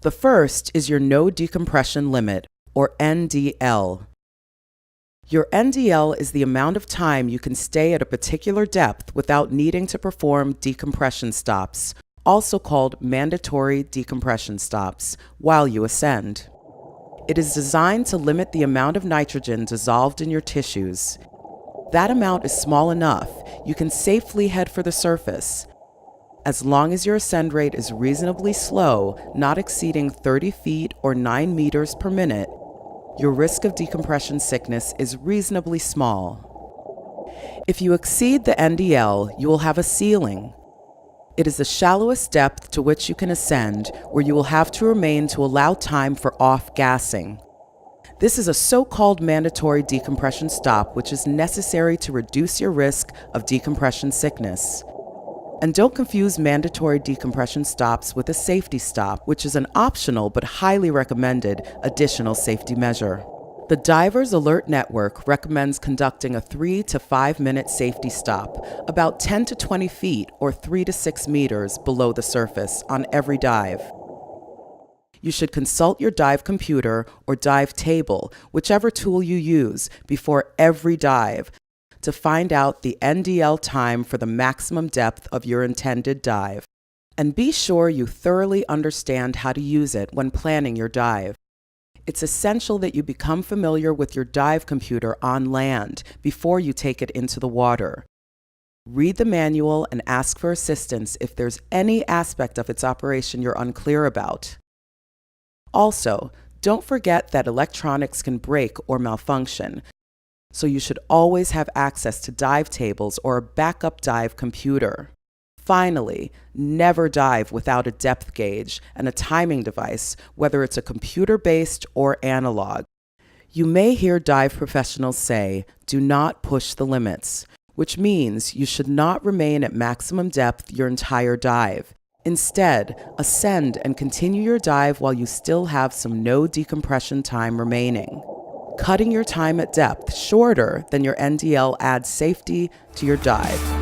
The first is your no decompression limit, or NDL. Your NDL is the amount of time you can stay at a particular depth without needing to perform decompression stops, also called mandatory decompression stops, while you ascend. It is designed to limit the amount of nitrogen dissolved in your tissues. That amount is small enough, you can safely head for the surface. As long as your ascend rate is reasonably slow, not exceeding 30 feet or 9 meters per minute, your risk of decompression sickness is reasonably small. If you exceed the NDL, you will have a ceiling. It is the shallowest depth to which you can ascend, where you will have to remain to allow time for off-gassing. This is a so-called mandatory decompression stop, which is necessary to reduce your risk of decompression sickness. And don't confuse mandatory decompression stops with a safety stop, which is an optional but highly recommended additional safety measure. The Divers Alert Network recommends conducting a 3 to 5 minute safety stop, about 10 to 20 feet or 3 to 6 meters below the surface on every dive. You should consult your dive computer or dive table, whichever tool you use, before every dive, to find out the NDL time for the maximum depth of your intended dive. And be sure you thoroughly understand how to use it when planning your dive. It's essential that you become familiar with your dive computer on land before you take it into the water. Read the manual and ask for assistance if there's any aspect of its operation you're unclear about. Also, don't forget that electronics can break or malfunction, so you should always have access to dive tables or a backup dive computer. Finally, never dive without a depth gauge and a timing device, whether it's a computer-based or analog. You may hear dive professionals say, "Do not push the limits," which means you should not remain at maximum depth your entire dive. Instead, ascend and continue your dive while you still have some no decompression time remaining. Cutting your time at depth shorter than your NDL adds safety to your dive.